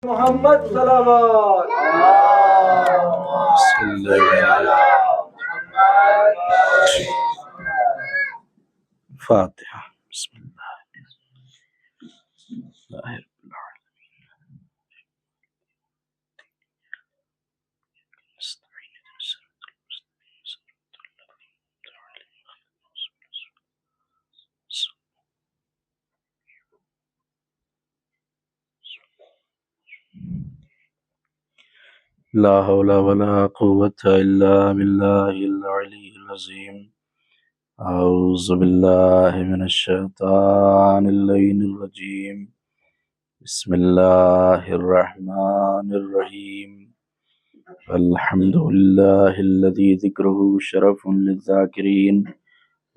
محمد صلوات صلی اللہ فاتحہ بسم اللہ الرحمن لا حول ولا قوة إلا بالله العلي العظيم أعوذ بالله من الشيطان اللعين الرجيم بسم الله الرحمن الرحيم الحمد لله الذي ذكره شرف للذاكرين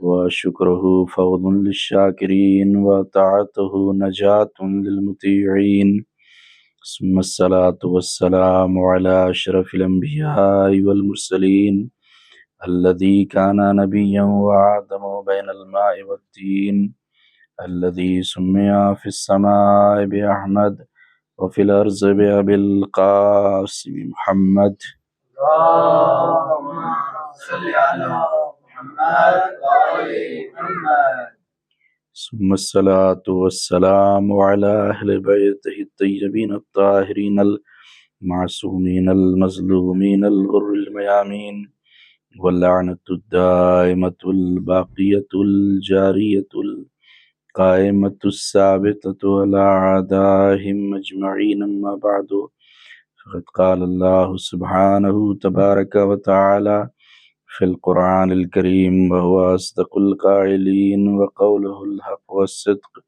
وشكره فوض للشاكرين وطاعته نجاة للمطيعين ثم الصلاة والسلام على أشرف الأنبياء والمرسلين الذي كان نبيا وآدم بين الماء والطين الذي سمي في السماء بأحمد وفي الأرض بأبي القاسم محمد اللهم صل على محمد وآل محمد. ثم الصلاة والسلام على أهل بيته الطيبين الطاهرين المعصومين المظلومين الغر الميامين واللعنة الدائمة الباقية الجارية القائمة الثابتة على أعدائهم أجمعين أما بعد فقد قال الله سبحانه تبارك وتعالى في القرآن الكريم وهو أصدق القائلين وقوله الحق والصدق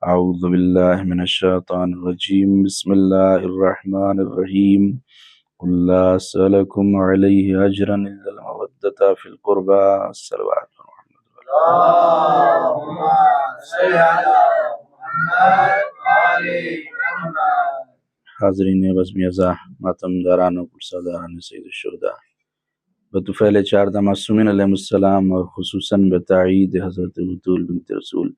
أعوذ بالله من الشيطان الرجيم بسم الله الرحمن الرحيم قل لا أسألكم عليه أجرا إلا المودة في القربى الصلوات اللهم صل على محمد وآل محمد. حاضرین بزم ازا ماتم داران و پرساداران سید الشہداء بطفیل چاردہ معصومین علیہ السلام اور خصوصاً بتعید حضرت بطول بنت رسول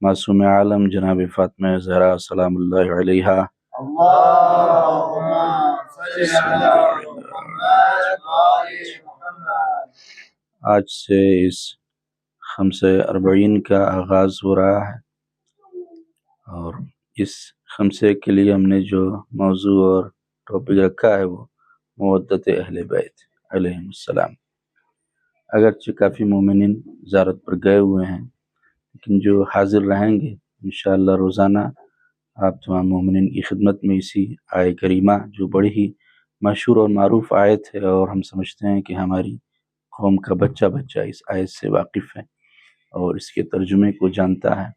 معصوم عالم جناب فاطمہ زہرا سلام اللہ علیہا اللهم صل على محمد وآل محمد. آج سے اس خمس اربعین کا آغاز ہو رہا ہے اور اس خمسے کے لیے ہم نے جو موضوع اور ٹاپک رکھا ہے وہ مودت اہل بیت علیہ السلام. اگرچہ کافی مومنین زیارت پر گئے ہوئے ہیں لیکن جو حاضر رہیں گے انشاءاللہ روزانہ آپ تمام مومنین کی خدمت میں اسی آیہ کریمہ جو بڑی ہی مشہور اور معروف آیت ہے اور ہم سمجھتے ہیں کہ ہماری قوم کا بچہ بچہ اس آیت سے واقف ہے اور اس کے ترجمے کو جانتا ہے.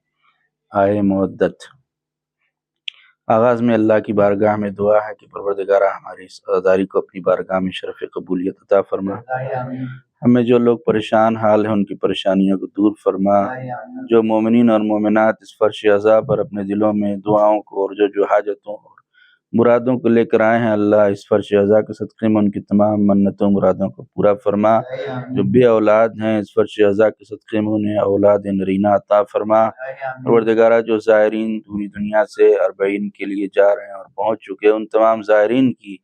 آیہ مودت. آغاز میں اللہ کی بارگاہ میں دعا ہے کہ پروردگارہ ہماری اس عزاداری کو اپنی بارگاہ میں شرف قبولیت عطا فرما. ہمیں جو لوگ پریشان حال ہیں ان کی پریشانیوں کو دور فرما. جو مومنین اور مومنات اس فرش عزا پر اپنے دلوں میں دعاؤں کو اور جو حاجتوں اور مرادوں کو لے کر آئے ہیں اللہ اس فرش عزا کے صدقے میں ان کی تمام منتوں مرادوں کو پورا فرما. جو بے اولاد ہیں اس فرش عزا کے صدقے میں انہیں اولاد نرینہ عطا فرما. پروردگارہ جو زائرین پوری دنیا سے اربعین کے لیے جا رہے ہیں اور پہنچ چکے ان تمام زائرین کی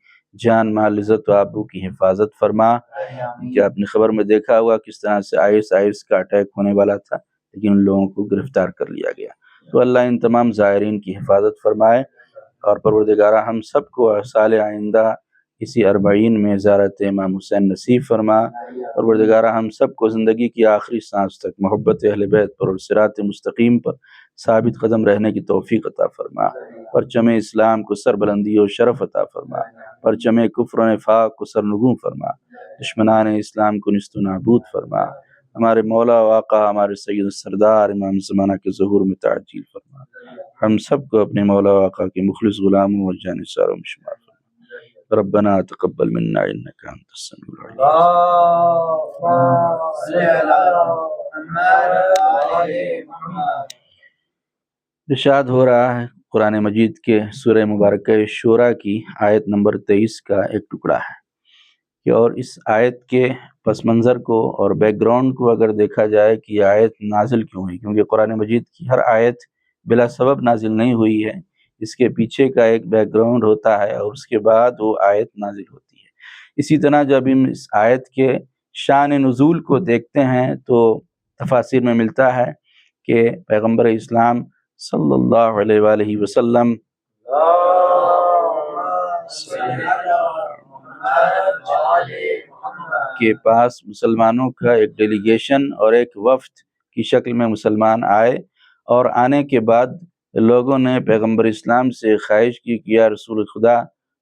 جان مال عزت و آبرو کی حفاظت فرما. کہ آپ نے خبر میں دیکھا ہوا کس طرح سے آئس کا اٹیک ہونے والا تھا لیکن ان لوگوں کو گرفتار کر لیا گیا. تو اللہ ان تمام زائرین کی حفاظت فرمائے اور پروردگارہ ہم سب کو سال آئندہ اسی اربعین میں زیارت امام حسین نصیب فرما. پروردگارہ ہم سب کو زندگی کی آخری سانس تک محبت اہل بیت پر اور صراط مستقیم پر ثابت قدم رہنے کی توفیق عطا فرما. پرچم اسلام کو سربلندی و شرف عطا فرما. پرچم کفر و نفاق کو سرنگوں فرما. دشمنان اسلام کو نیست و نابود فرما. ہمارے مولا و آقا ہمارے سید سردار امام زمانہ کے ظہور میں تعجیل فرما. ہم سب کو اپنے مولا و آقا کے مخلص غلاموں اور جانثاروں میں شمار فرما. ربنا تقبل منا انك انت السميع العليم. اللهم صل على محمد وآل محمد. ارشاد ہو رہا ہے قرآن مجید کے سورہ مبارکہ شورى کی آیت نمبر 23 کا ایک ٹکڑا ہے کہ اور اس آیت کے پس منظر کو اور بیک گراؤنڈ کو اگر دیکھا جائے کہ یہ آیت نازل کیوں ہوئی، کیونکہ قرآن مجید کی ہر آیت بلا سبب نازل نہیں ہوئی ہے. اس کے پیچھے کا ایک بیک گراؤنڈ ہوتا ہے اور اس کے بعد وہ آیت نازل ہوتی ہے۔ اسی طرح جب ہم اس آیت کے شان نزول کو دیکھتے ہیں تو تفاسیر میں ملتا ہے کہ پیغمبر اسلام صلی اللہ علیہ وآلہ وسلم کے پاس مسلمانوں کا ایک ڈیلیگیشن اور ایک وفد کی شکل میں مسلمان آئے، اور آنے کے بعد لوگوں نے پیغمبر اسلام سے خواہش کی کہ یا رسول خدا،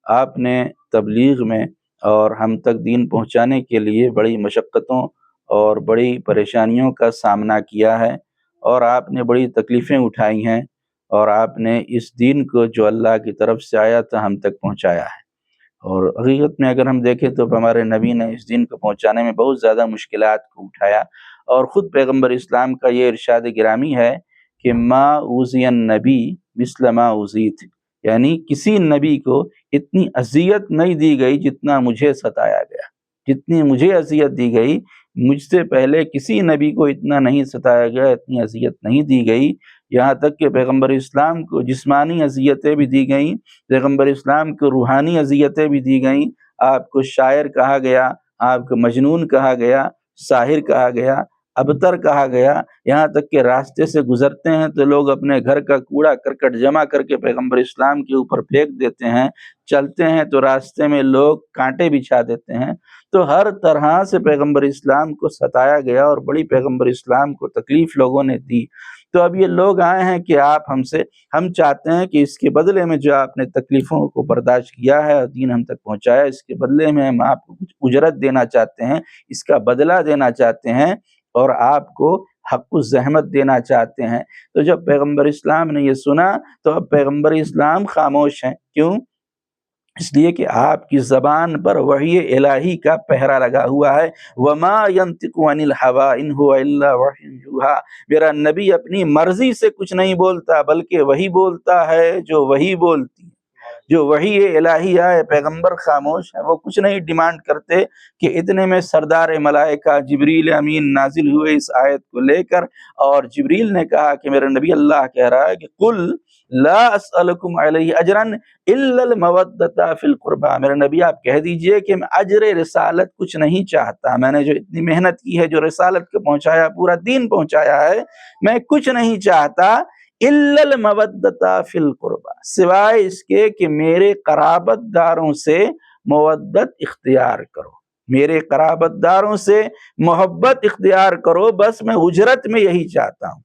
آپ نے تبلیغ میں اور ہم تک دین پہنچانے کے لیے بڑی مشقتوں اور بڑی پریشانیوں کا سامنا کیا ہے، اور آپ نے بڑی تکلیفیں اٹھائی ہیں، اور آپ نے اس دین کو جو اللہ کی طرف سے آیا تھا ہم تک پہنچایا ہے۔ اور حقیقت میں اگر ہم دیکھیں تو ہمارے نبی نے اس دین کو پہنچانے میں بہت زیادہ مشکلات کو اٹھایا، اور خود پیغمبر اسلام کا یہ ارشاد گرامی ہے کہ ما اوذی النبی مثل ما اوذیت، یعنی کسی نبی کو اتنی اذیت نہیں دی گئی جتنا مجھے ستایا گیا، جتنی مجھے اذیت دی گئی مجھ سے پہلے کسی نبی کو اتنا نہیں ستایا گیا، اتنی اذیت نہیں دی گئی۔ یہاں تک کہ پیغمبر اسلام کو جسمانی اذیتیں بھی دی گئیں، پیغمبر اسلام کو روحانی اذیتیں بھی دی گئیں، آپ کو شاعر کہا گیا، آپ کو مجنون کہا گیا، ساحر کہا گیا، ابتر کہا گیا، یہاں تک کہ راستے سے گزرتے ہیں تو لوگ اپنے گھر کا کوڑا کرکٹ جمع کر کے پیغمبر اسلام کے اوپر پھینک دیتے ہیں، چلتے ہیں تو راستے میں لوگ کانٹے بچھا دیتے ہیں۔ تو ہر طرح سے پیغمبر اسلام کو ستایا گیا اور بڑی پیغمبر اسلام کو تکلیف لوگوں نے دی۔ تو اب یہ لوگ آئے ہیں کہ ہم چاہتے ہیں کہ اس کے بدلے میں جو آپ نے تکلیفوں کو برداشت کیا ہے اور دین ہم تک پہنچایا، اس کے بدلے میں ہم آپ کو کچھ اجرت دینا چاہتے ہیں، اس کا بدلہ دینا چاہتے ہیں، اور آپ کو حق الزحمت دینا چاہتے ہیں۔ تو جب پیغمبر اسلام نے یہ سنا تو اب پیغمبر اسلام خاموش ہیں۔ کیوں؟ اس لیے کہ آپ کی زبان پر وحی الہی کا پہرا لگا ہوا ہے۔ وما ينطق عن الهوى ان هو الا وحی یوحی، میرا نبی اپنی مرضی سے کچھ نہیں بولتا بلکہ وہی بولتا ہے جو وہی بولتی ہے، جو وحی الہی ہے۔ پیغمبر خاموش ہے، وہ کچھ نہیں ڈیمانڈ کرتے کہ اتنے میں سردار ملائکہ جبریل امین نازل ہوئے اس آیت کو لے کر، اور جبریل نے کہا کہ میرا نبی اللہ کہہ رہا ہے کہ قل لا اسألکم علیہ اجرا الا المودۃ فی القربى، میرا نبی آپ کہہ دیجئے کہ میں اجر رسالت کچھ نہیں چاہتا، میں نے جو اتنی محنت کی ہے، جو رسالت کو پہنچایا، پورا دین پہنچایا ہے، میں کچھ نہیں چاہتا الا المودۃ فی القربى، سوائے اس کے کہ میرے قرابت داروں سے مودت اختیار کرو، میرے قرابت داروں سے محبت اختیار کرو، بس میں اجرت میں یہی چاہتا ہوں۔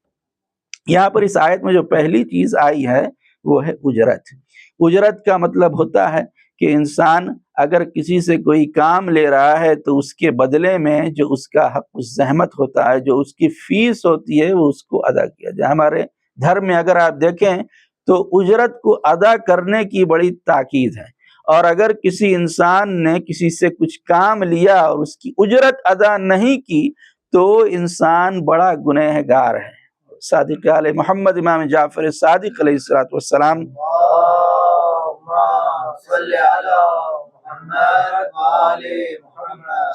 یہاں پر اس آیت میں جو پہلی چیز آئی ہے وہ ہے اجرت۔ اجرت کا مطلب ہوتا ہے کہ انسان اگر کسی سے کوئی کام لے رہا ہے تو اس کے بدلے میں جو اس کا حق الزحمت ہوتا ہے، جو اس کی فیس ہوتی ہے، وہ اس کو ادا کیا جائے۔ ہمارے دھرم میں اگر آپ دیکھیں تو اجرت کو ادا کرنے کی بڑی تاکید ہے، اور اگر کسی انسان نے کسی سے کچھ کام لیا اور اس کی اجرت ادا نہیں کی تو انسان بڑا گنہگار ہے۔ صادق علیہ محمد امام جعفر صادق علیہ السلام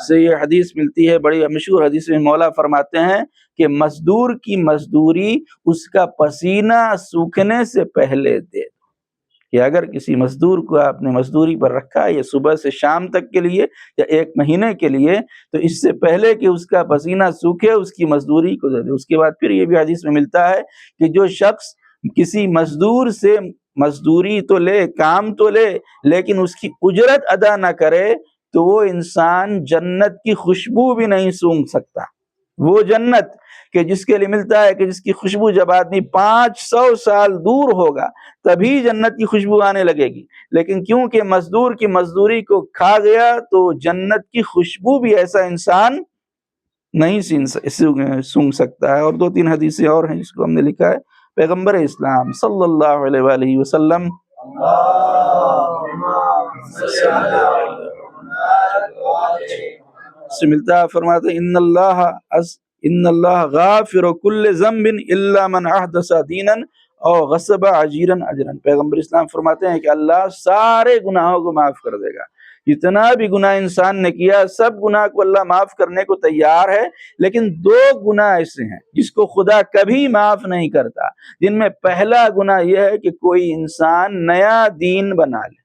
سے یہ حدیث ملتی ہے، بڑی مشہور حدیث میں مولا فرماتے ہیں کہ مزدور کی مزدوری اس کا پسینہ سوکھنے سے پہلے دے دو، کہ اگر کسی مزدور کو آپ نے مزدوری پر رکھا ہے، یہ صبح سے شام تک کے لیے یا 1 مہینے کے لیے، تو اس سے پہلے کہ اس کا پسینہ سوکھے اس کی مزدوری کو دے دے۔ اس کے بعد پھر یہ بھی حدیث میں ملتا ہے کہ جو شخص کسی مزدور سے مزدوری تو لے، کام تو لے، لیکن اس کی اجرت ادا نہ کرے تو وہ انسان جنت کی خوشبو بھی نہیں سونگھ سکتا۔ وہ جنت کہ جس کے لیے ملتا ہے کہ جس کی خوشبو جب آدمی 500 سال دور ہوگا تبھی جنت کی خوشبو آنے لگے گی، لیکن کیونکہ مزدور کی مزدوری کو کھا گیا تو جنت کی خوشبو بھی ایسا انسان نہیں سونگھ سکتا ہے۔ اور 2-3 حدیثیں اور ہیں جس کو ہم نے لکھا ہے۔ پیغمبر اسلام صلی اللہ علیہ وآلہ وسلم سے ملتا ہے، فرماتے ہیں ان اللہ غافر کل ذنب الا من احدث دینا او غصب عجیرا اجرا۔ پیغمبر اسلام فرماتے ہیں کہ اللہ سارے گناہوں کو معاف کر دے گا جتنا بھی گناہ انسان نے کیا سب گناہ کو اللہ معاف کرنے کو تیار ہے، لیکن 2 گناہ ایسے ہیں جس کو خدا کبھی معاف نہیں کرتا، جن میں پہلا گناہ یہ ہے کہ کوئی انسان نیا دین بنا لے،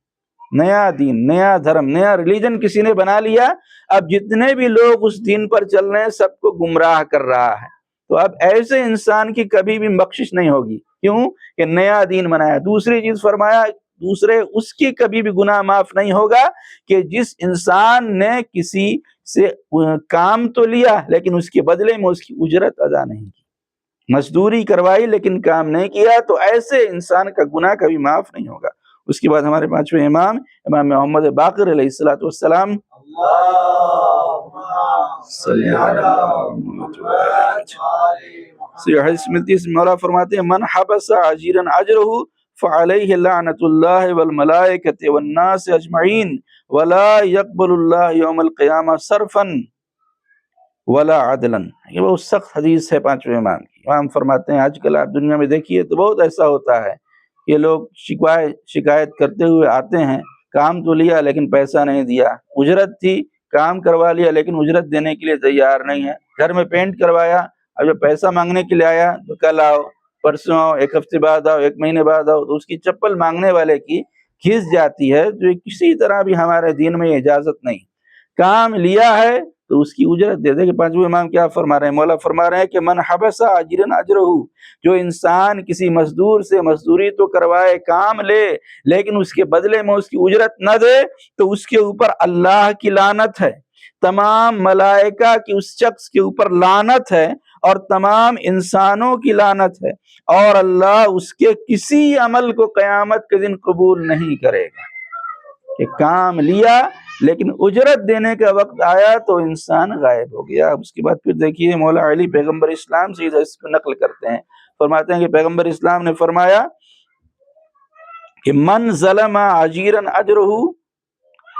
نیا دین، نیا دھرم، نیا ریلیجن کسی نے بنا لیا، اب جتنے بھی لوگ اس دین پر چل رہے ہیں سب کو گمراہ کر رہا ہے، تو اب ایسے انسان کی کبھی بھی بخشش نہیں ہوگی، کیوں کہ نیا دین بنایا۔ دوسری چیز فرمایا، دوسرے اس کی کبھی بھی گناہ معاف نہیں ہوگا کہ جس انسان نے کسی سے کام تو لیا لیکن اس کے بدلے میں اس کی اجرت ادا نہیں کی، مزدوری کروائی لیکن کام نہیں کیا، تو ایسے انسان کا گناہ کبھی معاف نہیں ہوگا۔ اس کے بعد ہمارے 5ویں امام محمد باقر علیہ الصلوۃ والسلام، اللہم صلی علی محمد سے حدیث ملتی ہے، اس میں مولا فرماتے ہیں من حبس عجیرا اجرہ فعلیہ لعنۃ اللہ والملائکۃ والناس اجمعین ولا يقبل اللہ یوم القیامہ صرفا ولا عدلا۔ یہ بہت سخت حدیث ہے 5ویں امام کی۔ امام فرماتے ہیں آج کل آپ دنیا میں دیکھیے تو بہت ایسا ہوتا ہے، یہ لوگ شکایت کرتے ہوئے آتے ہیں، کام تو لیا لیکن پیسہ نہیں دیا، اجرت تھی کام کروا لیا لیکن اجرت دینے کے لیے تیار نہیں ہے، گھر میں پینٹ کروایا، اب جب پیسہ مانگنے کے لیے آیا تو کل آؤ، پرسوں آؤ، 1 ہفتے بعد آؤ، 1 مہینے بعد آؤ، تو اس کی چپل مانگنے والے کی کھس جاتی ہے۔ تو یہ کسی طرح بھی ہمارے دین میں یہ اجازت نہیں، کام لیا ہے تو اس کی اجرت دے دے۔ کہ 5ویں امام کیا فرما رہے ہیں؟ مولا فرما رہے ہیں کہ من حبس اجرا اجرہ، جو انسان کسی مزدور سے مزدوری تو کروائے، کام لے، لیکن اس کے بدلے میں اس کی اجرت نہ دے، تو اس کے اوپر اللہ کی لعنت ہے، تمام ملائکہ کی اس شخص کے اوپر لعنت ہے، اور تمام انسانوں کی لعنت ہے، اور اللہ اس کے کسی عمل کو قیامت کے دن قبول نہیں کرے گا۔ کہ کام لیا لیکن اجرت دینے کا وقت آیا تو انسان غائب ہو گیا۔ اب اس کے بعد پھر دیکھیے مولا علی پیغمبر اسلام سے اس کو نقل کرتے ہیں، فرماتے ہیں کہ پیغمبر اسلام نے فرمایا کہ من ظلم عجیرا اجرہ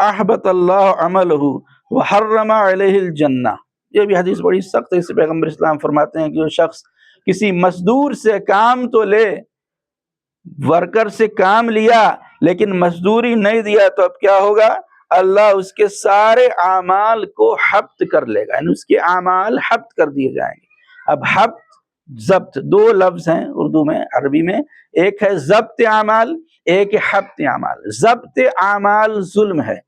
احبط اللہ عملہ وحرم علیہ الجنہ۔ یہ بھی حدیث بڑی سخت ہے، اس سے پیغمبر اسلام فرماتے ہیں کہ جو شخص کسی مزدور سے کام تو لے، ورکر سے کام لیا لیکن مزدوری نہیں دیا، تو اب کیا ہوگا؟ اللہ اس کے سارے اعمال کو حبط کر لے گا، یعنی اس کے اعمال حبط کر دیے جائیں گے۔ اب حبط ضبط 2 لفظ ہیں اردو میں، عربی میں، ایک ہے ضبط اعمال، ایک ہے حبط اعمال۔ ضبط اعمال ظلم ہے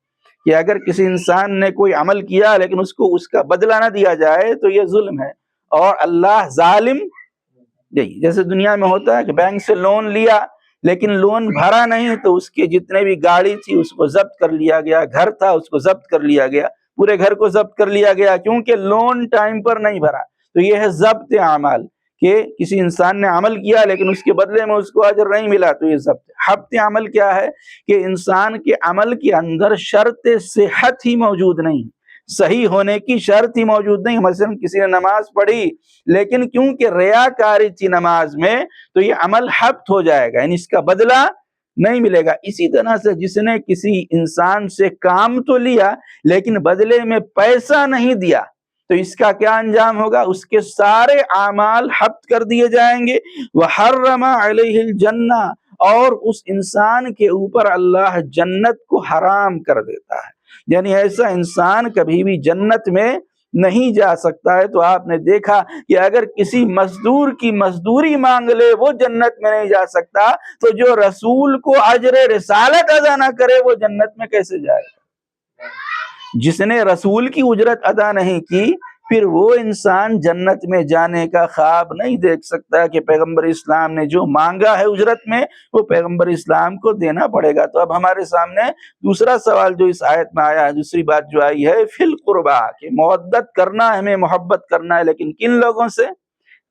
کہ اگر کسی انسان نے کوئی عمل کیا لیکن اس کو اس کا بدلہ نہ دیا جائے تو یہ ظلم ہے، اور اللہ ظالم یہی جیسے دنیا میں ہوتا ہے کہ بینک سے لون لیا لیکن لون بھرا نہیں، تو اس کے جتنے بھی گاڑی تھی اس کو ضبط کر لیا گیا، گھر تھا اس کو ضبط کر لیا گیا، پورے گھر کو ضبط کر لیا گیا، کیونکہ لون ٹائم پر نہیں بھرا۔ تو یہ ہے ضبط اعمال، کہ کسی انسان نے عمل کیا لیکن اس کے بدلے میں اس کو اجر نہیں ملا، تو یہ ضبط۔ حبط عمل کیا ہے؟ کہ انسان کے عمل کے اندر شرط صحت ہی موجود نہیں، صحیح ہونے کی شرط ہی موجود نہیں۔ مثلا کسی نے نماز پڑھی لیکن کیونکہ ریاکاری تھی نماز میں، تو یہ عمل حبط ہو جائے گا، یعنی اس کا بدلہ نہیں ملے گا۔ اسی طرح سے جس نے کسی انسان سے کام تو لیا لیکن بدلے میں پیسہ نہیں دیا، تو اس کا کیا انجام ہوگا؟ اس کے سارے اعمال حبط کر دیے جائیں گے۔ وحرم علیہ الجنہ، اور اس انسان کے اوپر اللہ جنت کو حرام کر دیتا ہے، یعنی ایسا انسان کبھی بھی جنت میں نہیں جا سکتا ہے۔ تو آپ نے دیکھا کہ اگر کسی مزدور کی مزدوری مانگ لے وہ جنت میں نہیں جا سکتا، تو جو رسول کو اجر رسالت ادا نہ کرے وہ جنت میں کیسے جائے گا؟ جس نے رسول کی اجرت ادا نہیں کی، پھر وہ انسان جنت میں جانے کا خواب نہیں دیکھ سکتا کہ پیغمبر اسلام نے جو مانگا ہے اجرت میں وہ پیغمبر اسلام کو دینا پڑے گا۔ تو اب ہمارے سامنے دوسرا سوال جو اس آیت میں آیا ہے، دوسری بات جو آئی ہے فی القربہ، کہ مودت کرنا ہے، ہمیں محبت کرنا ہے، لیکن کن لوگوں سے؟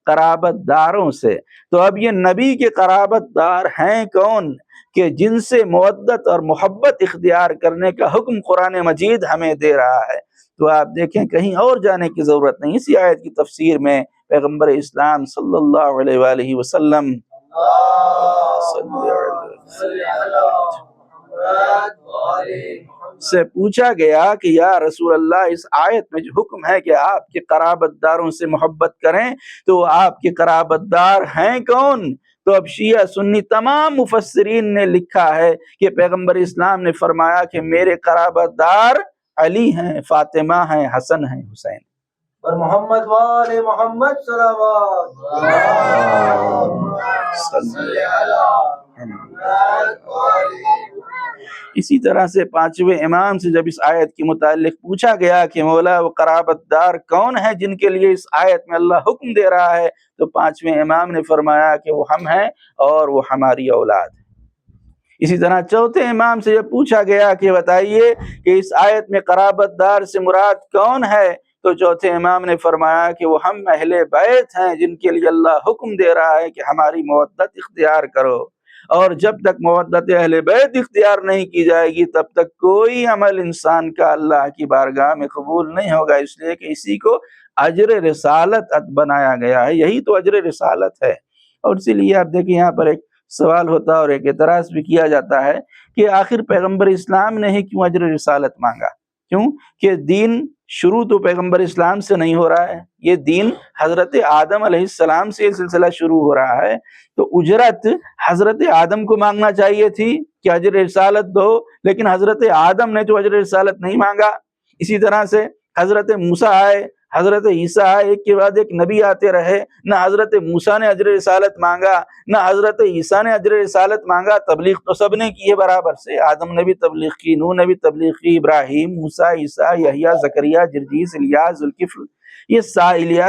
قرابت داروں سے۔ تو اب یہ نبی کے قرابت دار ہیں کون کہ جن سے مودت اور محبت اختیار کرنے کا حکم قرآن مجید ہمیں دے رہا ہے؟ تو آپ دیکھیں کہیں اور جانے کی ضرورت نہیں، اسی آیت کی تفسیر میں پیغمبر اسلام صلی اللہ علیہ وآلہ وسلم سے پوچھا گیا کہ یا رسول اللہ، اس آیت میں جو حکم ہے کہ آپ کے قرابت داروں سے محبت کریں، تو آپ کے قرابت دار ہیں کون؟ تو اب شیعہ سنی تمام مفسرین نے لکھا ہے کہ پیغمبر اسلام نے فرمایا کہ میرے قرابت دار علی ہیں، فاطمہ ہیں، حسن ہیں، حسین۔ اور محمد وآل محمد صلوات صلی اسی طرح سے پانچویں امام سے جب اس آیت کے متعلق پوچھا گیا کہ مولا و قرابت دار کون ہے جن کے لیے اس آیت میں اللہ حکم دے رہا ہے، تو پانچویں امام نے فرمایا کہ وہ ہم ہیں اور وہ ہماری اولاد ہے۔ اسی طرح چوتھے امام سے جب پوچھا گیا کہ بتائیے کہ اس آیت میں قرابت دار سے مراد کون ہے، تو چوتھے امام نے فرمایا کہ وہ ہم اہل بیت ہیں جن کے لیے اللہ حکم دے رہا ہے کہ ہماری مودت اختیار کرو، اور جب تک مودت اہل بیت اختیار نہیں کی جائے گی تب تک کوئی عمل انسان کا اللہ کی بارگاہ میں قبول نہیں ہوگا، اس لیے کہ اسی کو اجر رسالت بنایا گیا ہے، یہی تو اجر رسالت ہے۔ اور اسی لیے آپ دیکھیں یہاں پر ایک سوال ہوتا ہے اور ایک اعتراض بھی کیا جاتا ہے کہ آخر پیغمبر اسلام نے ہی کیوں اجر رسالت مانگا؟ کیوں کہ دین شروع تو پیغمبر اسلام سے نہیں ہو رہا ہے، یہ دین حضرت آدم علیہ السلام سے یہ سلسلہ شروع ہو رہا ہے، تو اجرت حضرت آدم کو مانگنا چاہیے تھی کہ اجر رسالت دو، لیکن حضرت آدم نے تو اجر رسالت نہیں مانگا۔ اسی طرح سے حضرت موسیٰ آئے، حضرت عیسیٰ آئے، ایک کے بعد ایک نبی آتے رہے، نہ حضرت موسیٰ نے اجر رسالت مانگا نہ حضرت عیسیٰ نے اجر رسالت مانگا۔ تبلیغ تو سب نے کی ہے برابر سے، آدم نے بھی تبلیغ کی، نوح نے بھی تبلیغ کی، ابراہیم، موسیٰ، عیسیٰ، یحییٰ، زکریا، جرجیس، الیاس، ذوالکفل، یہ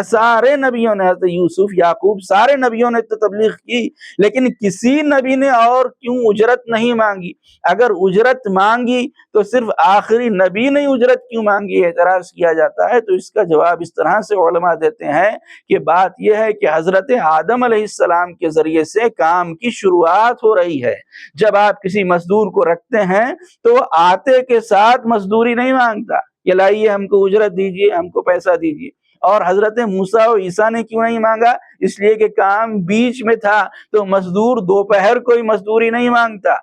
سارے نبیوں نے، حضرت یوسف، یعقوب، سارے نبیوں نے تو تبلیغ کی، لیکن کسی نبی نے اور کیوں اجرت نہیں مانگی؟ اگر اجرت مانگی تو صرف آخری نبی نے اجرت کیوں مانگی؟ اعتراض کیا جاتا ہے، تو اس کا جواب اس طرح سے علماء دیتے ہیں کہ بات یہ ہے کہ حضرت آدم علیہ السلام کے ذریعے سے کام کی شروعات ہو رہی ہے۔ جب آپ کسی مزدور کو رکھتے ہیں تو وہ آتے کے ساتھ مزدوری نہیں مانگتا کہ لائیے ہم کو اجرت دیجیے، ہم کو پیسہ دیجیے۔ اور حضرت موسیٰ و عیسیٰ نے کیوں نہیں مانگا؟ اس لیے کہ کام بیچ میں تھا، تو مزدور دوپہر کوئی مزدوری نہیں مانگتا۔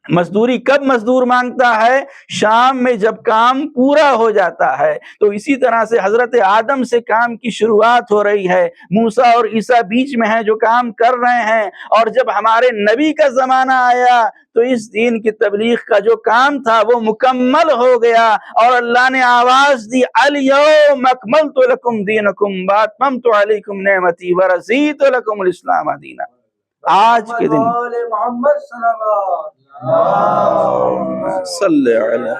مزدوری کب مزدور مانگتا ہے؟ شام میں جب کام پورا ہو جاتا ہے۔ تو اسی طرح سے حضرت آدم سے کام کی شروعات ہو رہی ہے، موسیٰ اور عیسیٰ بیچ میں ہیں جو کام کر رہے ہیں، اور جب ہمارے نبی کا زمانہ آیا تو اس دین کی تبلیغ کا جو کام تھا وہ مکمل ہو گیا، اور اللہ نے آواز دی الیوم اکملت لکم دینکم واتممت علیکم نعمتی ورضیت لکم الاسلام دینا۔ آج کے دن محمد صلوات صلی علی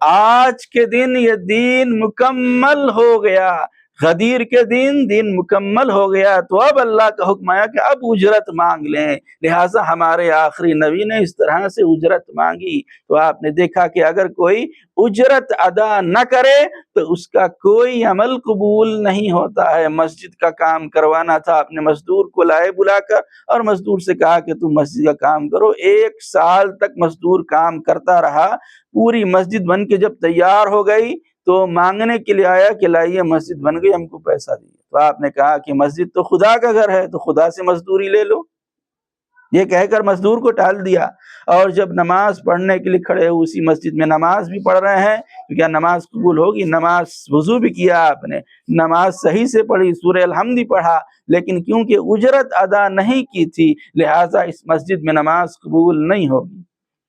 آج کے دن یہ دین مکمل ہو گیا، غدیر کے دین مکمل ہو گیا، تو اب اللہ کا حکم آیا کہ اب اجرت مانگ لیں۔ لہٰذا ہمارے آخری نبی نے اس طرح سے اجرت مانگی۔ تو آپ نے دیکھا کہ اگر کوئی اجرت ادا نہ کرے تو اس کا کوئی عمل قبول نہیں ہوتا ہے۔ مسجد کا کام کروانا تھا، اپنے مزدور کو لائے بلا کر اور مزدور سے کہا کہ تم مسجد کا کام کرو۔ 1 سال تک مزدور کام کرتا رہا، پوری مسجد بن کے جب تیار ہو گئی تو مانگنے کے لیے آیا کہ لائیے مسجد بن گئی، ہم کو پیسہ دیے۔ تو آپ نے کہا کہ مسجد تو خدا کا گھر ہے، تو خدا سے مزدوری لے لو، یہ کہہ کر مزدور کو ٹال دیا۔ اور جب نماز پڑھنے کے لیے کھڑے ہو، اسی مسجد میں نماز بھی پڑھ رہے ہیں، تو کیا نماز قبول ہوگی؟ نماز وضو بھی کیا آپ نے، نماز صحیح سے پڑھی، سورہ الحمد بھی پڑھا، لیکن کیونکہ اجرت ادا نہیں کی تھی لہٰذا اس مسجد میں نماز قبول نہیں ہوگی۔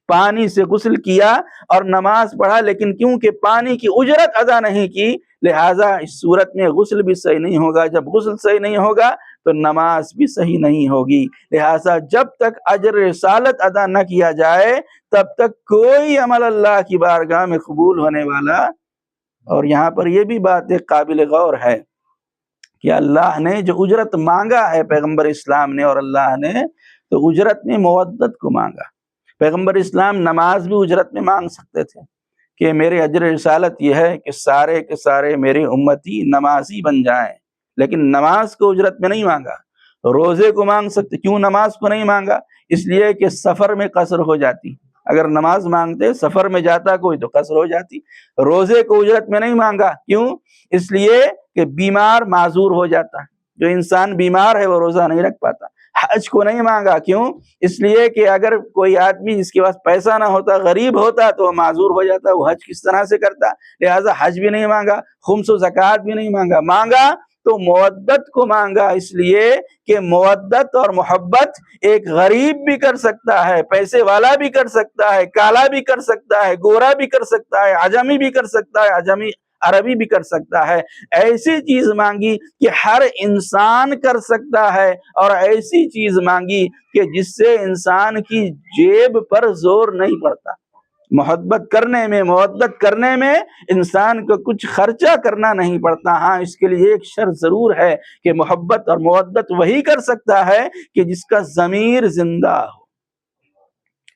پانی سے غسل کیا اور نماز پڑھا، لیکن کیونکہ پانی کی اجرت ادا نہیں کی لہٰذا اس صورت میں غسل بھی صحیح نہیں ہوگا۔ جب غسل صحیح نہیں ہوگا تو نماز بھی صحیح نہیں ہوگی۔ لہٰذا جب تک اجر رسالت ادا نہ کیا جائے تب تک کوئی عمل اللہ کی بارگاہ میں قبول ہونے والا۔ اور یہاں پر یہ بھی بات ایک قابل غور ہے کہ اللہ نے جو اجرت مانگا ہے پیغمبر اسلام نے، اور اللہ نے تو اجرت میں مودت کو مانگا۔ پیغمبر اسلام نماز بھی اجرت میں مانگ سکتے تھے کہ میرے اجر رسالت یہ ہے کہ سارے کے سارے میرے امتی نمازی بن جائیں، لیکن نماز کو اجرت میں نہیں مانگا۔ روزے کو مانگ سکتے، کیوں نماز کو نہیں مانگا؟ اس لیے کہ سفر میں قصر ہو جاتی، اگر نماز مانگتے سفر میں جاتا کوئی تو قصر ہو جاتی۔ روزے کو اجرت میں نہیں مانگا، کیوں؟ اس لیے کہ بیمار معذور ہو جاتا، جو انسان بیمار ہے وہ روزہ نہیں رکھ پاتا۔ حج کو نہیں مانگا، کیوں؟ اس لیے کہ اگر کوئی آدمی جس کے پاس پیسہ نہ ہوتا، غریب ہوتا، تو وہ معذور ہو جاتا، وہ حج کس طرح سے کرتا؟ لہٰذا حج بھی نہیں مانگا، خمس و زکوٰۃ بھی نہیں مانگا۔ تو مودت کو مانگا اس لیے کہ مودت اور محبت ایک غریب بھی کر سکتا ہے، پیسے والا بھی کر سکتا ہے، کالا بھی کر سکتا ہے، گورا بھی کر سکتا ہے، عجمی بھی کر سکتا ہے، عربی بھی کر سکتا ہے۔ ایسی چیز مانگی کہ ہر انسان کر سکتا ہے، اور ایسی چیز مانگی کہ جس سے انسان کی جیب پر زور نہیں پڑتا۔ محبت کرنے میں انسان کو کچھ خرچہ کرنا نہیں پڑتا۔ ہاں، اس کے لیے ایک شرط ضرور ہے کہ محبت اور مودت وہی کر سکتا ہے کہ جس کا ضمیر زندہ ہو۔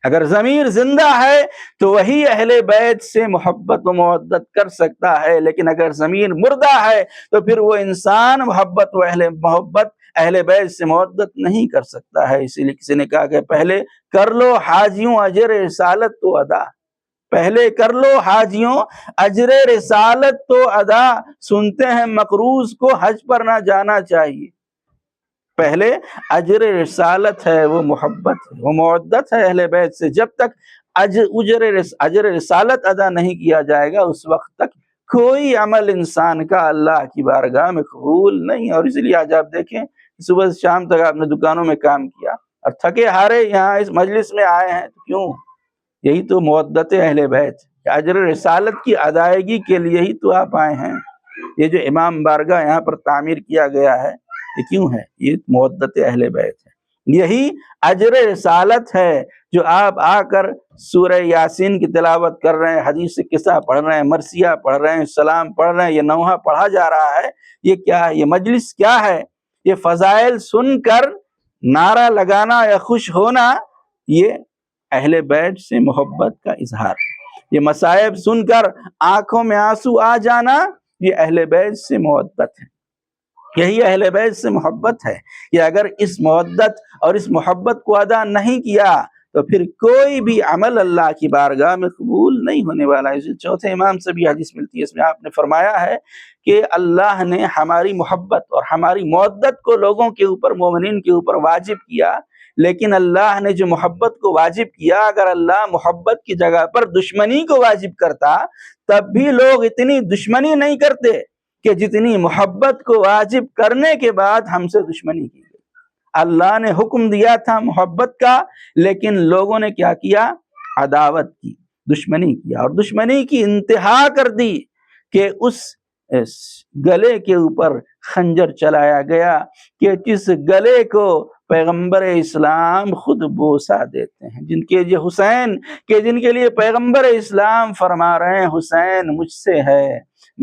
اگر ضمیر زندہ ہے تو وہی اہل بیت سے محبت و مودت کر سکتا ہے، لیکن اگر ضمیر مردہ ہے تو پھر وہ انسان محبت اہل بیت سے مودت نہیں کر سکتا ہے۔ اسی لیے کسی نے کہا کہ پہلے کر لو حاجیوں اجر رسالت تو ادا، پہلے کر لو حاجیوں اجر رسالت تو ادا، سنتے ہیں مقروض کو حج پر نہ جانا چاہیے۔ پہلے اجر رسالت ہے، وہ محبت ہے، وہ مودت ہے اہل بیت سے۔ جب تک اجر رسالت ادا نہیں کیا جائے گا اس وقت تک کوئی عمل انسان کا اللہ کی بارگاہ میں قبول نہیں۔ اور اس لیے آج آپ دیکھیں صبح سے شام تک آپ نے دکانوں میں کام کیا اور تھکے ہارے یہاں اس مجلس میں آئے ہیں، تو کیوں؟ یہی تو مودت اہل بیت، اجر رسالت کی ادائیگی کے لیے ہی تو آپ آئے ہیں۔ یہ جو امام بارگاہ یہاں پر تعمیر کیا گیا ہے، یہ کیوں ہے؟ یہ مودت اہل بیت ہے، یہی اجر رسالت ہے۔ جو آپ آ کر سورہ یاسین کی تلاوت کر رہے ہیں، حدیث قصہ پڑھ رہے ہیں، مرثیہ پڑھ رہے ہیں، سلام پڑھ رہے ہیں، یہ نوحہ پڑھا جا رہا ہے، یہ کیا ہے؟ یہ مجلس کیا ہے؟ یہ فضائل سن کر نعرہ لگانا یا خوش ہونا، یہ اہل بیت سے محبت کا اظہار۔ یہ مصائب سن کر آنکھوں میں آنسو آ جانا، یہ اہل بیت سے محبت ہے، یہی اہل بیت سے محبت ہے۔ کہ اگر اس مودت اور اس محبت کو ادا نہیں کیا تو پھر کوئی بھی عمل اللہ کی بارگاہ میں قبول نہیں ہونے والا ہے۔ چوتھے امام سے بھی حدیث ملتی ہے، اس میں آپ نے فرمایا ہے کہ اللہ نے ہماری محبت اور ہماری مودت کو لوگوں کے اوپر، مومنین کے اوپر واجب کیا، لیکن اللہ نے جو محبت کو واجب کیا، اگر اللہ محبت کی جگہ پر دشمنی کو واجب کرتا تب بھی لوگ اتنی دشمنی نہیں کرتے کہ جتنی محبت کو واجب کرنے کے بعد ہم سے دشمنی کی گئی۔ اللہ نے حکم دیا تھا محبت کا، لیکن لوگوں نے کیا کیا؟ عداوت کی، دشمنی کیا، اور دشمنی کی انتہا کر دی کہ اس گلے کے اوپر خنجر چلایا گیا کہ جس گلے کو پیغمبر اسلام خود بوسہ دیتے ہیں، جن کے لیے پیغمبر اسلام فرما رہے ہیں حسین مجھ سے ہے،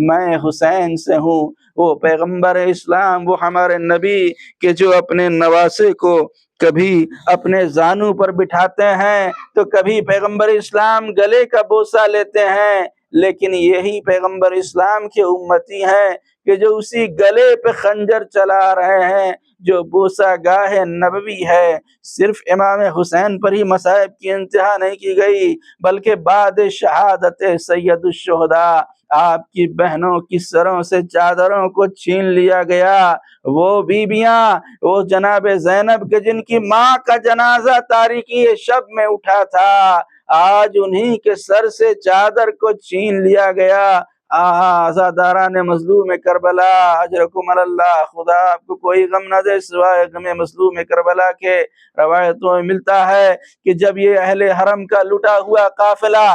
میں حسین سے ہوں۔ وہ پیغمبر اسلام، وہ ہمارے نبی کہ جو اپنے نواسے کو کبھی اپنے زانوں پر بٹھاتے ہیں تو کبھی پیغمبر اسلام گلے کا بوسہ لیتے ہیں، لیکن یہی پیغمبر اسلام کے امتی ہیں کہ جو اسی گلے پہ خنجر چلا رہے ہیں، جو بوسہ گاہ نبوی ہے۔ صرف امام حسین پر ہی مصائب کی انتہا نہیں کی گئی، بلکہ بعد شہادت سید الشہداء آپ کی بہنوں کی سروں سے چادروں کو چھین لیا گیا۔ وہ بیویاں، وہ جناب زینب کے جن کی ماں کا جنازہ تاریکی شب میں اٹھا تھا، آج انہی کے سر سے چادر کو چھین لیا گیا۔ آزاداران مظلوم کربلا اجرکم اللہ، خدا آپ کو کوئی غم نہ دے سوائے غم مظلوم کربلا کے۔ روایتوں میں ملتا ہے کہ جب یہ اہل حرم کا لٹا ہوا قافلہ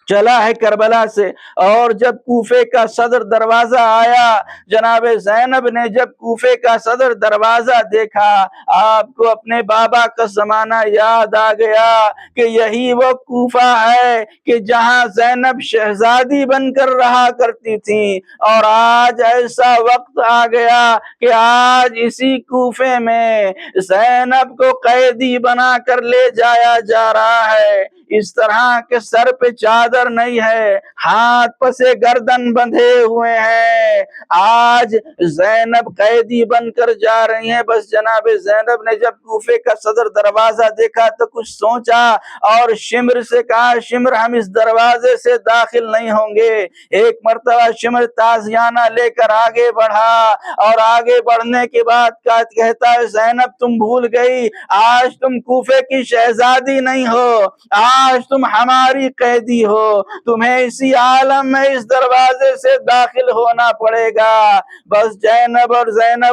چلا ہے کربلا سے، اور جب کوفے کا صدر دروازہ آیا، جناب زینب نے جب کوفے کا صدر دروازہ دیکھا، آپ کو اپنے بابا کا زمانہ یاد آ گیا کہ یہی وہ کوفہ ہے کہ جہاں زینب شہزادی بن کر رہا کرتی تھی، اور آج ایسا وقت آ گیا کہ آج اسی کوفے میں زینب کو قیدی بنا کر لے جایا جا رہا ہے۔ اس طرح کے سر پہ چادر نہیں ہے، ہاتھ پسے گردن بندھے ہوئے ہیں، آج زینب قیدی بن کر جا رہی ہیں۔ بس جناب زینب نے جب کوفے کا صدر دروازہ دیکھا تو کچھ سوچا اور شمر سے کہا، شمر ہم اس دروازے سے داخل نہیں ہوں گے۔ ایک مرتبہ شمر تازیانہ لے کر آگے بڑھا، اور آگے بڑھنے کے بعد کہتا ہے زینب تم بھول گئی، آج تم کوفے کی شہزادی نہیں ہو، آج تم ہماری قیدی ہو۔ تمہیں اسی عالم میں اس دروازے سے داخل ہونا پڑے گا۔ بس زینب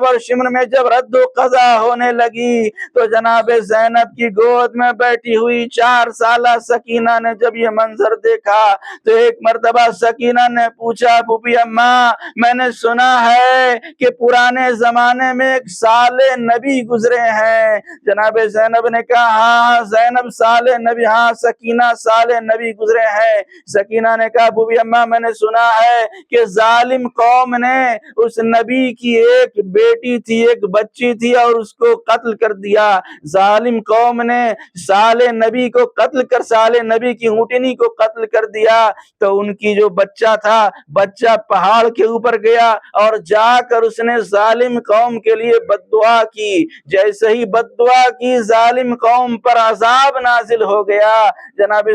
اور شمر میں جب رد و قضا ہونے لگی تو جناب زینب کی گود میں بیٹھی ہوئی 4 سالہ سکینہ نے جب یہ منظر دیکھا تو ایک مرتبہ سکینہ نے پوچھا پھوپھی اماں میں نے سنا ہے کہ پرانے زمانے میں ایک صالح نبی گزرے ہیں۔ جناب زینب نے کہا ہاں زینب صالح نبی، ہاں سکینہ صالح نبی گزرے ہیں۔ سکینہ نے کہا پھوپھی اماں میں نے سنا ہے کہ ظالم قوم نے اس نبی کی ایک بیٹی تھی، ایک بچی تھی اور اس کو قتل کر دیا۔ ظالم قوم نے صالح نبی کو قتل کر صالح نبی کی ہونٹنی کو قتل کر دیا تو ان کی جو بچہ تھا بچہ پہاڑ کے اوپر گیا اور جا کر اس نے ظالم قوم کے لیے بد دعا کی۔ جیسے ہی بد دعا کی ظالم قوم پر عذاب نازل ہو گیا۔ جناب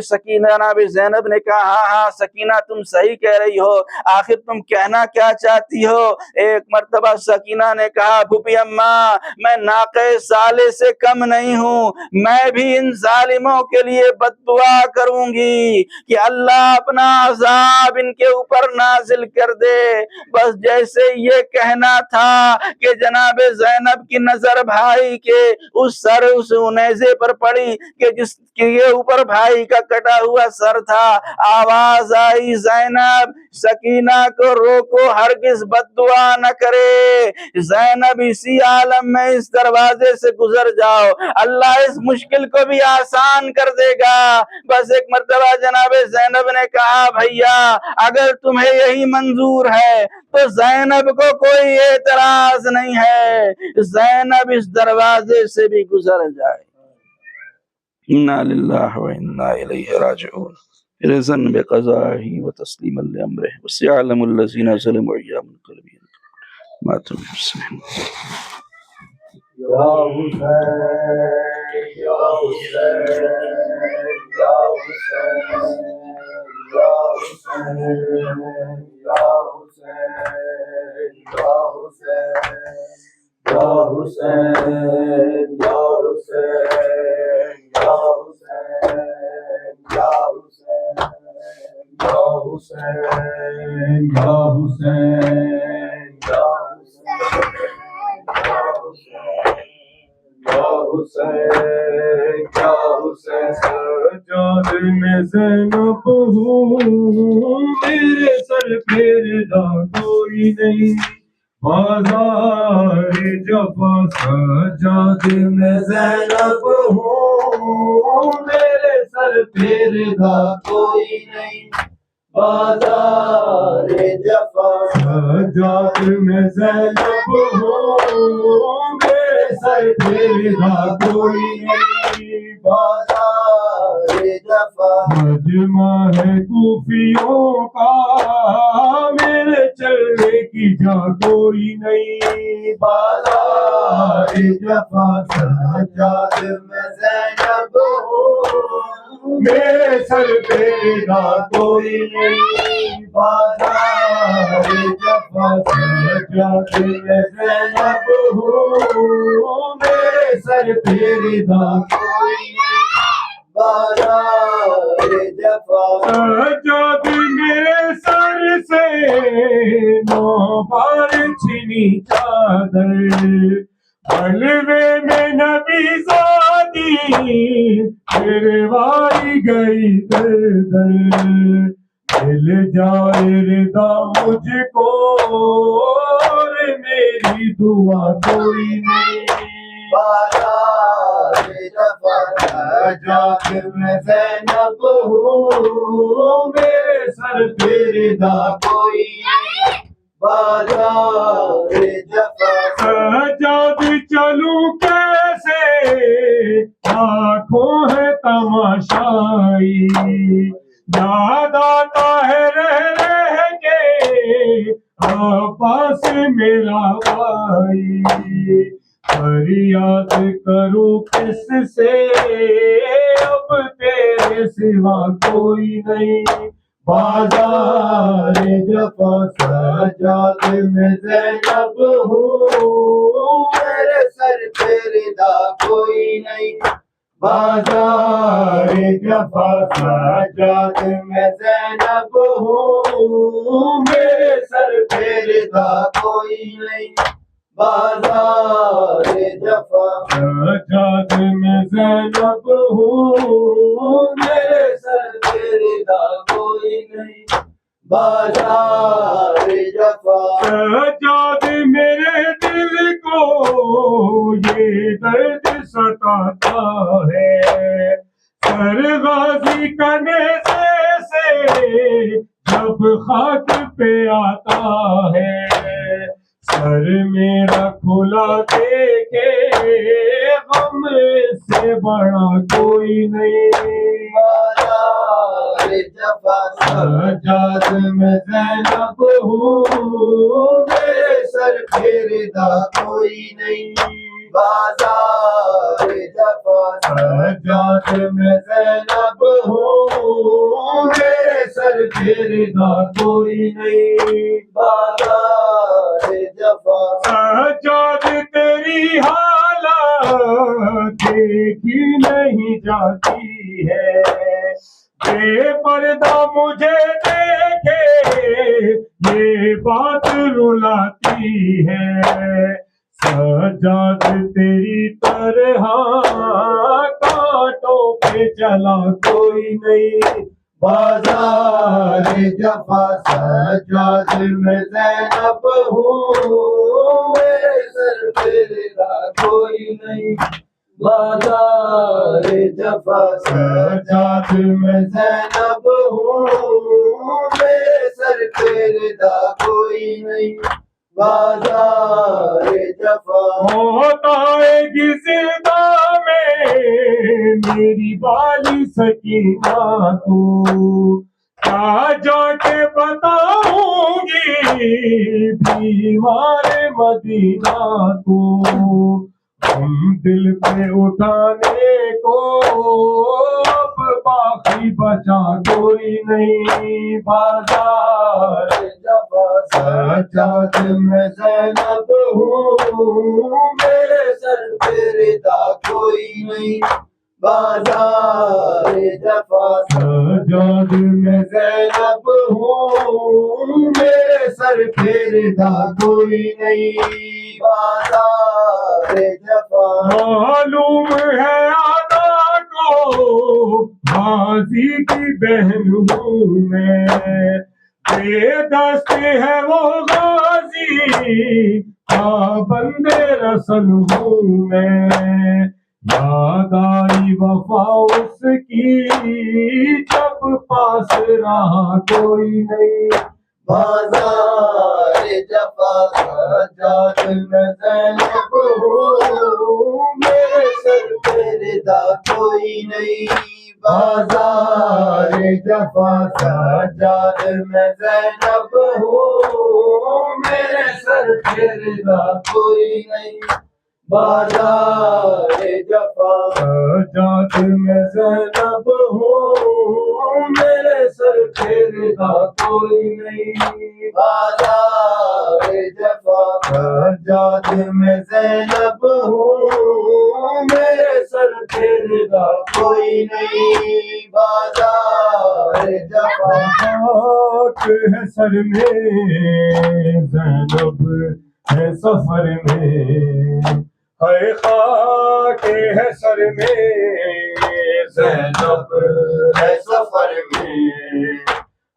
زینب نے کہا ہاں ہاں سکینہ تم صحیح کہہ رہی ہو، آخر تم کہنا کیا چاہتی ہو؟ ایک مرتبہ سکینہ نے کہا پھوپھی اماں میں ناقہ صالح سے کم نہیں ہوں، میں بھی ان ظالموں کے لیے بد دعا کروں گی کہ اللہ اپنا عذاب ان کے اوپر نازل کر دے۔ بس جیسے یہ کہنا تھا کہ جناب زینب کی نظر بھائی کے اس نیزے پر پڑی کہ جس کے اوپر بھائی کا کٹا ہوا سر تھا، آواز آئی زینب سکینہ کو روکو، ہرگز بد دعا نہ کرے، زینب اسی عالم میں اس دروازے سے گزر جاؤ، اللہ اس مشکل کو بھی آسان کر دے گا۔ بس ایک مرتبہ جناب زینب نے کہا بھیا اگر تمہیں یہی منظور ہے تو زینب کو کوئی اعتراض نہیں ہے، زینب اس دروازے سے بھی گزر جائے۔ انا للہ و انا الیہ راجعون، رضا بقضائہ و تسلیما لامرہ، وسيعلم الذین ظلموا ايام منقلبون ما تنفسهم۔ یا حسین یا حسین یا حسین یا حسین یا حسین یا حسین یا حسین یا حسین یا حسین یا حسین یا حسین یا حسین سجاد میں زینب ہوں، میرے سر پہ رضا کوئی نہیں، بازار جفا سجاد میں زینب ہوں، میرے سر پہ رضا کوئی نہیں، بازار جفا سجاد میں زینب ہوں، میرے سر پہ رضا کوئی نہیں، بازار جفا مجمع ہے کوفیوں کا، میرے چلنے کی جا کوئی نہیں، بازار جفا سجاد میں زینب ہوں، میرے سر پہ رضا کوئی نہیں، بازار جفا سجاد میں زینب ہوں، میرے سر پہ رضا کوئی نہیں، بازار جفا سجاد میرے سر سے 9 بار چھنی چادر، حلوے میں نبی زادی پھروائی گئی در در، مل جائے رضا مجھ کو اور میری دعا کوئی نہیں، بازار جفا سجاد میں زینب ہوں، میرے سر پہ رضا کوئی نہیں، بازار جفا سجاد چلوں کیسے آنکھوں ہے تماشائی، یاد آتا ہے رہ رہ کے عباس میرا بھائی، فریاد کروں کس سے اب تیرے سوا کوئی نہیں، بازار جفا سجاد میں زینب ہوں، میرے سر پہ رضا کوئی نہیں، بازار جفا سجاد میں زینب ہوں، میرے سر پہ رضا کوئی نہیں، بازار جفا سجاد میں زینب ہوں، میرے سر پہ رضا کوئی نہیں، بازار جفا سجاد میرے دل کو یہ درد ستاتا ہے، سر غازی کا نیزے سے جب خاک پہ آتا ہے، سر میرا کھلا دیکھے غم سے بڑا کوئی نہیں، بازار جفا سجاد میں زینب ہوں، میرے سر پہ رضا کوئی نہیں، بازار جفا سجاد میں زینب ہوں، میرے سر پہ رضا کوئی نہیں، بازار جفا سجاد تیری حالت دیکھی نہیں جاتی ہے، بے پردہ مجھے دیکھے یہ بات رلاتی ہے، سجاد تیری طرح کانٹوں پہ چلا کوئی نہیں، بازار جفا سجاد میں زینب ہوں، میرے سر پہ رضا کوئی نہیں، بازار جفا سجاد میں زینب ہوں، میرے سر پہ رضا کوئی نہیں، بازار جفا موت آئے گی زندہ میں میری بالی سکینہ کو، کیا جا کے بتاؤں گی بیمار مدینہ کو، ہم دل پہ اٹھانے کو اب باقی بچا کوئی نہیں، بازار جفا سجاد میں زینب ہوں، میرے سر پہ رضا کوئی نہیں، بازار جفا سجاد میں زینب ہوں، میرے سر پہ رضا کوئی نہیں، بازار جفا معلوم ہے آدھا کو غازی کی بہن ہوں میں، بے دست ہے وہ غازی پابند رسل ہوں میں، یاد آئی وفا اس کی جب پاس رہا کوئی نہیں، بازار جفا سجاد میں زینب ہوں، میرے سر پہ رضا کوئی نہیں، بازار جفا سجاد میں زینب ہوں، میرے سر پہ رضا کوئی نہیں، بازار جفا سجاد میں زینب ہوں، میرے سر پہ رضا کوئی نہیں، بازار جفا سجاد میں زینب ہوں، میرے سر پہ رضا کوئی نہیں، بازار جفا خاک ہے سر میں زینب ہے سفر میں، ہے خاک ہے سر میں زینب ہے سفر میں،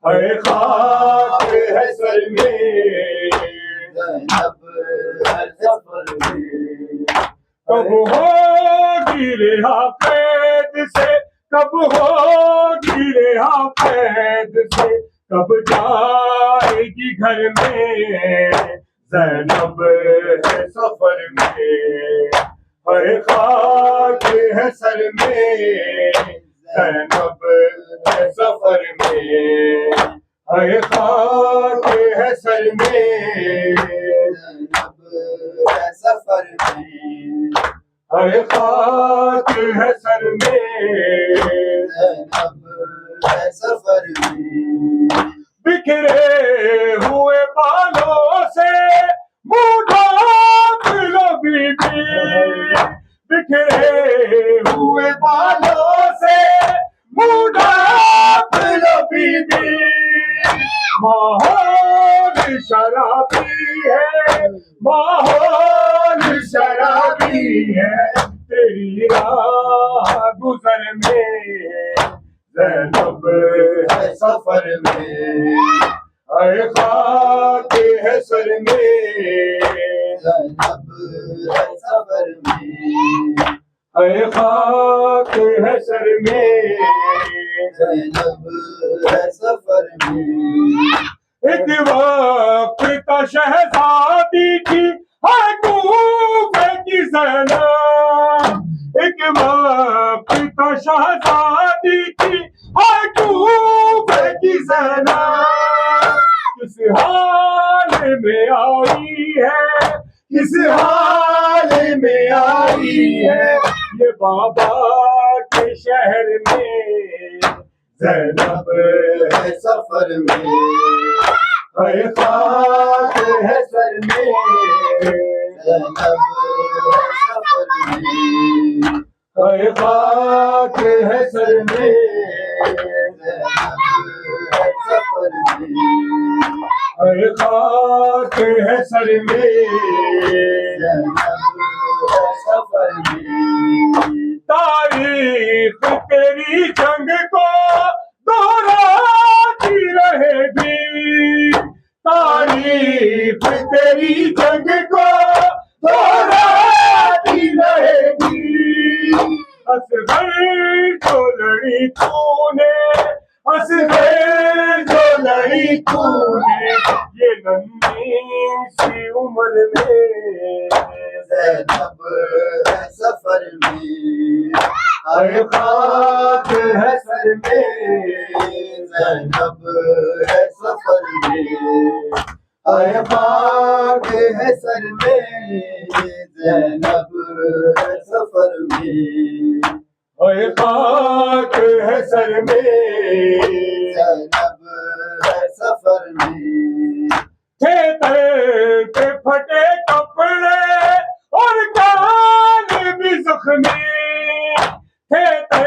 ہے خاک ہے سر میں زینب ہے سفر میں، کب ہوگی رہا قید سے، کب ہوگی رہا قید سے، کب جائے گی گھر میں زینب ہے سفر میں، ہے خاک ہے سر میں زینب ہے سفر میں، ہے خاک ہے سر میں زینب ہے سفر میں، ہے خاک ہے سر میں زینب ہے سفر میں، بکھرے ہوئے بالوں سے منہ ڈھانپ لو بی بی، بکھرے ہوئے بالوں سے منہ ڈھانپ لو بی بی ماحول شرابی ہے ماحول شرابی ہے تیری راہ گزر میں زینب ہے سفر میں اے خاک ہے سر میں زینب ہے سفر میں اے خاک ہے سر میں زینب ہے سفر میں ایک وقت تا شہزادی تھی ہر کوفے کی زینب ایک وقت تا شہزادی تھی ہر کوفے کی زینب کس حال میں آئی ہے کس حال میں آئی ہے یہ بابا کے شہر میں زینب ہے سفر میں اے خاک ہے سر میں زینب ہے سفر میں اے خاک ہے سر میں زینب ہے سفر میں اے خاک ہے سر میں زینب ہے سفر میں تاریخ تیری جنگ کو دہراتی رہے گی تاریخ تیری جنگ کو دہراتی رہے گی اصغر جو لڑی تو نے اصغر جو لڑی تو نے یہ ننھی سی عمر میں زینب ہے سفر میں اے خاک ہے سر میں زینب ہے سفر میں اے خاک ہے سر میں زینب ہے سفر میں اے خاک ہے سر میں زینب ہے سفر میں تھے تن پہ پھٹے کپڑے اور کان بھی زخمی تھے تن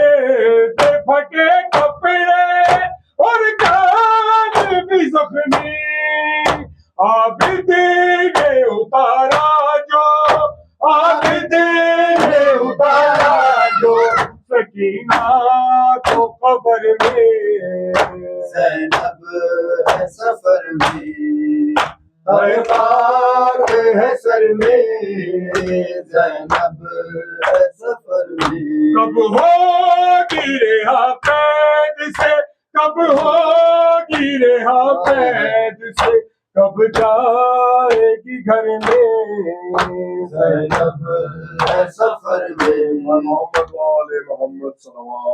پہ پھٹے کپڑے اور کان بھی زخمی عابد نے اتارا جو عابد نے اتارا جو سکینہ کو قبر میں زینب ہے سفر میں اے خاک ہے سر میں زینب ہے سفر میں کب ہوگی رہا قید سے کب ہوگی رہا قید سے کب جائے گی گھر میں زینب ہے سفر میں محمد وآل محمد صلی اللہ